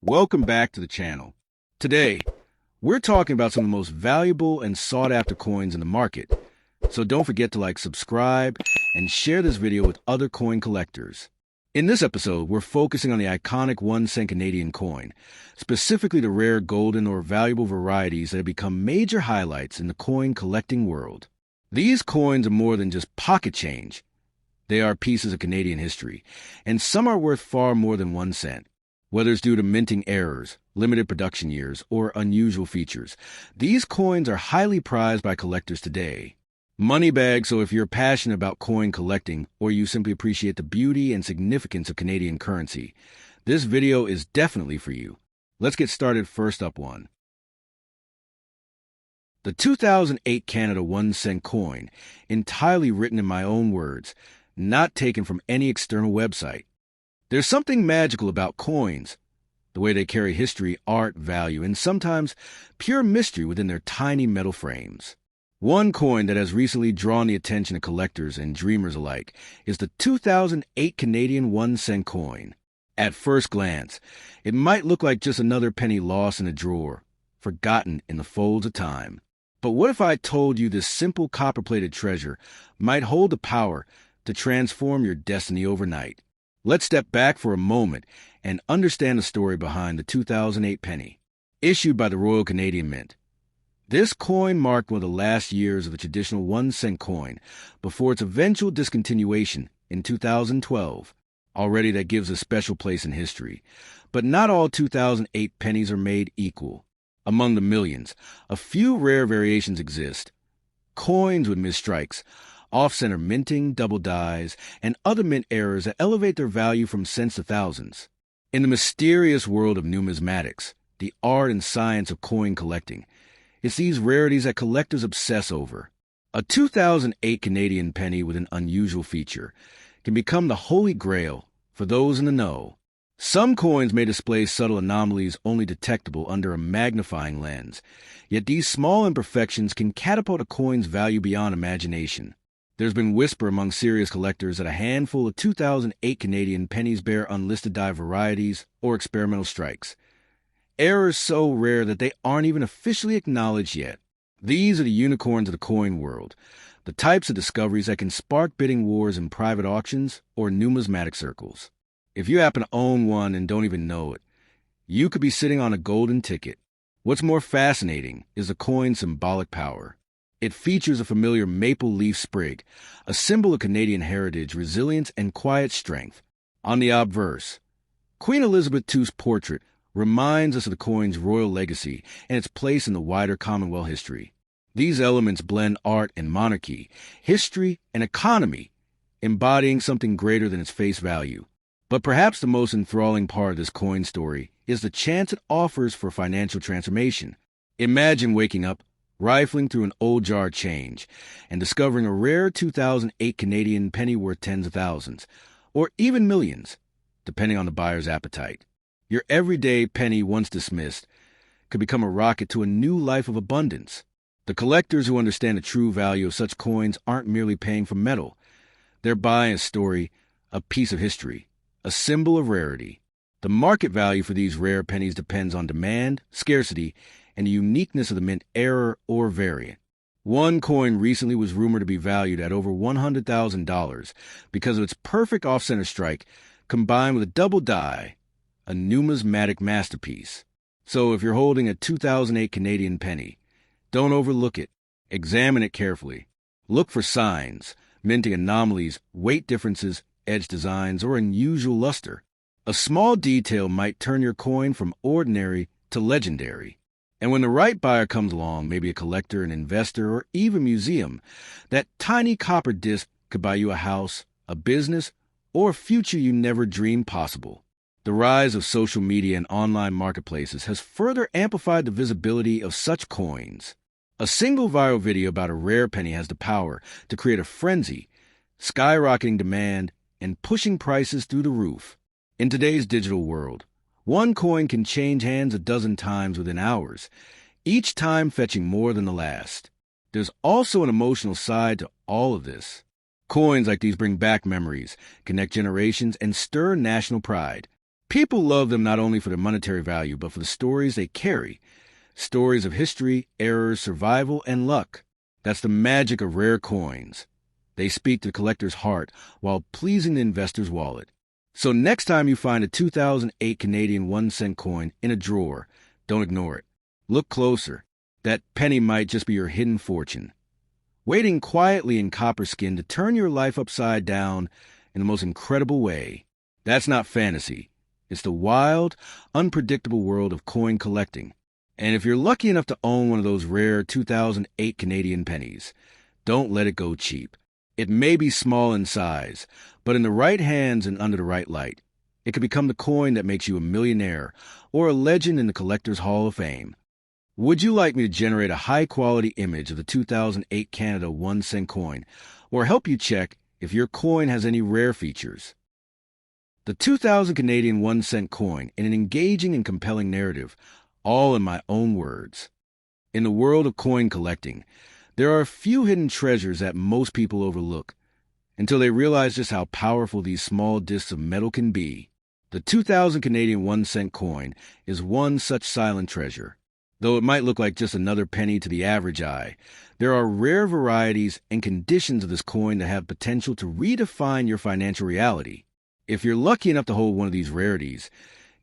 Welcome back to the channel. Today, we're talking about some of the most valuable and sought-after coins in the market. So don't forget to subscribe, and share this video with other coin collectors. In this episode, we're focusing on the iconic 1 cent Canadian coin, specifically the rare golden or valuable varieties that have become major highlights in the coin collecting world. These coins are more than just pocket change. They are pieces of Canadian history, and some are worth far more than 1 cent. Whether it's due to minting errors, limited production years, or unusual features, these coins are highly prized by collectors today. Money bag, so if you're passionate about coin collecting or you simply appreciate the beauty and significance of Canadian currency, this video is definitely for you. Let's get started. First up, the 2008 Canada 1 cent coin, entirely written in my own words, not taken from any external website. There's something magical about coins, the way they carry history, art, value, and sometimes pure mystery within their tiny metal frames. One coin that has recently drawn the attention of collectors and dreamers alike is the 2008 Canadian 1 cent coin. At first glance, it might look like just another penny lost in a drawer, forgotten in the folds of time. But what if I told you this simple copper-plated treasure might hold the power to transform your destiny overnight? Let's step back for a moment and understand the story behind the 2008 penny. Issued by the Royal Canadian Mint, this coin marked one of the last years of the traditional 1 cent coin before its eventual discontinuation in 2012. Already that gives a special place in history. But not all 2008 pennies are made equal. Among the millions, a few rare variations exist. Coins with misstrikes, off-center minting, double dies, and other mint errors that elevate their value from cents to thousands. In the mysterious world of numismatics, the art and science of coin collecting, it's these rarities that collectors obsess over. A 2008 Canadian penny with an unusual feature can become the holy grail for those in the know. Some coins may display subtle anomalies only detectable under a magnifying lens, yet these small imperfections can catapult a coin's value beyond imagination. There's been whisper among serious collectors that a handful of 2008 Canadian pennies bear unlisted die varieties or experimental strikes. Errors so rare that they aren't even officially acknowledged yet. These are the unicorns of the coin world, the types of discoveries that can spark bidding wars in private auctions or numismatic circles. If you happen to own one and don't even know it, you could be sitting on a golden ticket. What's more fascinating is the coin's symbolic power. It features a familiar maple leaf sprig, a symbol of Canadian heritage, resilience, and quiet strength. On the obverse, Queen Elizabeth II's portrait reminds us of the coin's royal legacy and its place in the wider Commonwealth history. These elements blend art and monarchy, history and economy, embodying something greater than its face value. But perhaps the most enthralling part of this coin story is the chance it offers for financial transformation. Imagine waking up, rifling through an old jar of change, and discovering a rare 2008 Canadian penny worth tens of thousands, or even millions, depending on the buyer's appetite. Your everyday penny, once dismissed, could become a rocket to a new life of abundance. The collectors who understand the true value of such coins aren't merely paying for metal. They're buying a story, a piece of history, a symbol of rarity. The market value for these rare pennies depends on demand, scarcity, and the uniqueness of the mint error or variant. One coin recently was rumored to be valued at over $100,000 because of its perfect off-center strike combined with a double die, a numismatic masterpiece. So if you're holding a 2008 Canadian penny, don't overlook it. Examine it carefully. Look for signs, minting anomalies, weight differences, edge designs, or unusual luster. A small detail might turn your coin from ordinary to legendary. And when the right buyer comes along, maybe a collector, an investor, or even museum, that tiny copper disc could buy you a house, a business, or a future you never dreamed possible. The rise of social media and online marketplaces has further amplified the visibility of such coins. A single viral video about a rare penny has the power to create a frenzy, skyrocketing demand and pushing prices through the roof. In today's digital world, one coin can change hands a dozen times within hours, each time fetching more than the last. There's also an emotional side to all of this. Coins like these bring back memories, connect generations, and stir national pride. People love them not only for their monetary value, but for the stories they carry. Stories of history, errors, survival, and luck. That's the magic of rare coins. They speak to the collector's heart while pleasing the investor's wallet. So next time you find a 2008 Canadian 1-cent coin in a drawer, don't ignore it. Look closer. That penny might just be your hidden fortune, waiting quietly in copper skin to turn your life upside down in the most incredible way. That's not fantasy. It's the wild, unpredictable world of coin collecting. And if you're lucky enough to own one of those rare 2008 Canadian pennies, don't let it go cheap. It may be small in size, but in the right hands and under the right light, it could become the coin that makes you a millionaire or a legend in the Collector's Hall of Fame. Would you like me to generate a high-quality image of the 2008 Canada 1-cent coin, or help you check if your coin has any rare features? The 2000 Canadian 1-cent coin in an engaging and compelling narrative, all in my own words. In the world of coin collecting, there are a few hidden treasures that most people overlook until they realize just how powerful these small discs of metal can be. The 2000 Canadian 1-cent coin is one such silent treasure. Though it might look like just another penny to the average eye, there are rare varieties and conditions of this coin that have potential to redefine your financial reality. If you're lucky enough to hold one of these rarities,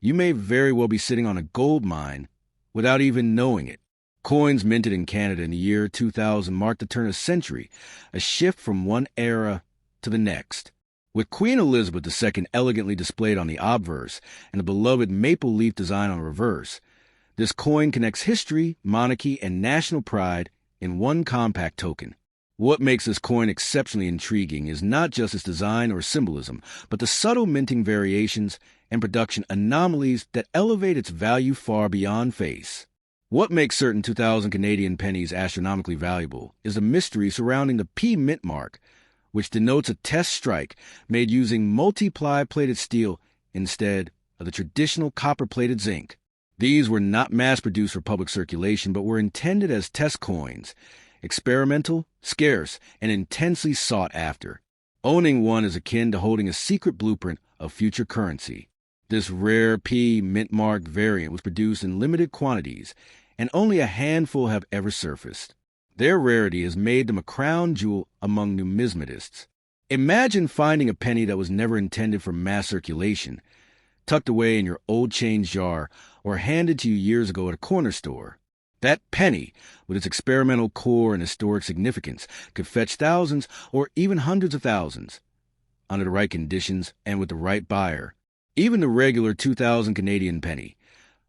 you may very well be sitting on a gold mine without even knowing it. Coins minted in Canada in the year 2000 marked the turn of a century, a shift from one era to the next. With Queen Elizabeth II elegantly displayed on the obverse and the beloved maple leaf design on the reverse, this coin connects history, monarchy, and national pride in one compact token. What makes this coin exceptionally intriguing is not just its design or symbolism, but the subtle minting variations and production anomalies that elevate its value far beyond face. What makes certain 2000 Canadian pennies astronomically valuable is the mystery surrounding the P mint mark, which denotes a test strike made using multiply-plated steel instead of the traditional copper-plated zinc. These were not mass-produced for public circulation, but were intended as test coins, experimental, scarce, and intensely sought after. Owning one is akin to holding a secret blueprint of future currency. This rare P mint-marked variant was produced in limited quantities, and only a handful have ever surfaced. Their rarity has made them a crown jewel among numismatists. Imagine finding a penny that was never intended for mass circulation, tucked away in your old change jar or handed to you years ago at a corner store. That penny, with its experimental core and historic significance, could fetch thousands or even hundreds of thousands, under the right conditions and with the right buyer. Even the regular 2000 Canadian penny,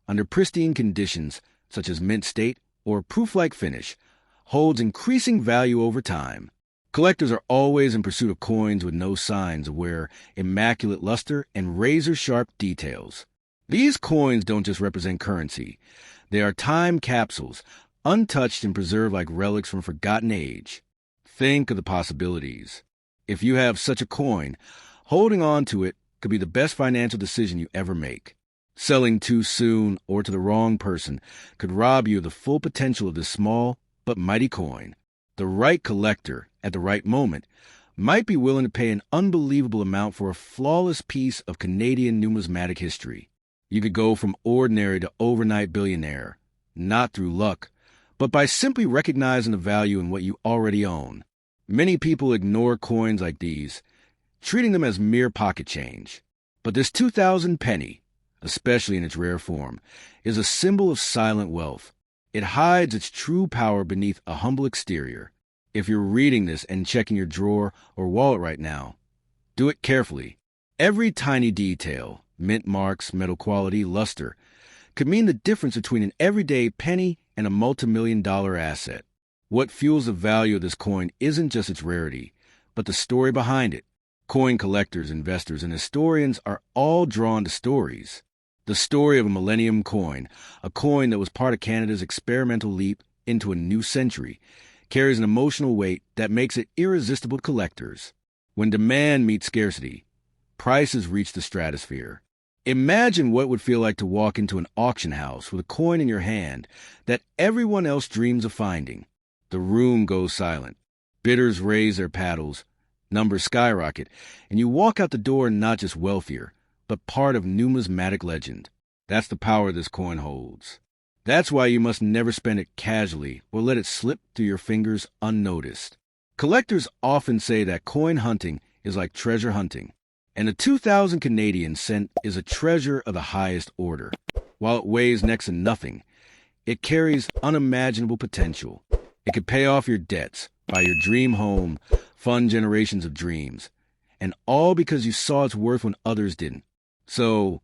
under pristine conditions such as mint state or proof-like finish, holds increasing value over time. Collectors are always in pursuit of coins with no signs of wear, immaculate luster, and razor-sharp details. These coins don't just represent currency. They are time capsules, untouched and preserved like relics from a forgotten age. Think of the possibilities. If you have such a coin, holding on to it could be the best financial decision you ever make. Selling too soon or to the wrong person could rob you of the full potential of this small but mighty coin. The right collector, at the right moment, might be willing to pay an unbelievable amount for a flawless piece of Canadian numismatic history. You could go from ordinary to overnight billionaire, not through luck, but by simply recognizing the value in what you already own. Many people ignore coins like these, treating them as mere pocket change. But this 2000 penny, especially in its rare form, is a symbol of silent wealth. It hides its true power beneath a humble exterior. If you're reading this and checking your drawer or wallet right now, do it carefully. Every tiny detail, mint marks, metal quality, luster, could mean the difference between an everyday penny and a multi-million-dollar asset. What fuels the value of this coin isn't just its rarity, but the story behind it. Coin collectors, investors, and historians are all drawn to stories. The story of a millennium coin, a coin that was part of Canada's experimental leap into a new century, carries an emotional weight that makes it irresistible to collectors. When demand meets scarcity, prices reach the stratosphere. Imagine what it would feel like to walk into an auction house with a coin in your hand that everyone else dreams of finding. The room goes silent. Bidders raise their paddles, numbers skyrocket, and you walk out the door not just wealthier, but part of numismatic legend. That's the power this coin holds. That's why you must never spend it casually or let it slip through your fingers unnoticed. Collectors often say that coin hunting is like treasure hunting, and a 2,000 Canadian cent is a treasure of the highest order. While it weighs next to nothing, it carries unimaginable potential. It could pay off your debts, buy your dream home, fund generations of dreams, and all because you saw its worth when others didn't. So,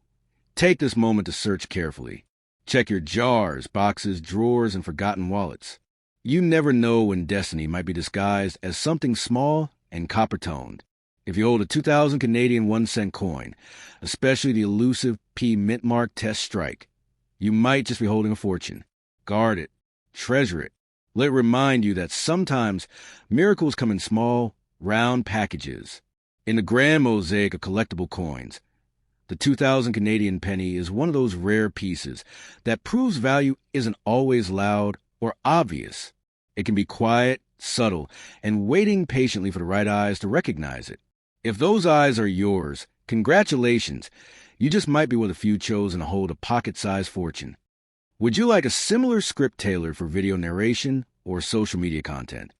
take this moment to search carefully. Check your jars, boxes, drawers, and forgotten wallets. You never know when destiny might be disguised as something small and copper-toned. If you hold a 2,000 Canadian 1-cent coin, especially the elusive P mint mark test strike, you might just be holding a fortune. Guard it. Treasure it. Let it remind you that sometimes miracles come in small, round packages. In the grand mosaic of collectible coins, the 2,000 Canadian penny is one of those rare pieces that proves value isn't always loud or obvious. It can be quiet, subtle, and waiting patiently for the right eyes to recognize it. If those eyes are yours, congratulations. You just might be one of the few chosen to hold a pocket-sized fortune. Would you like a similar script tailored for video narration or social media content?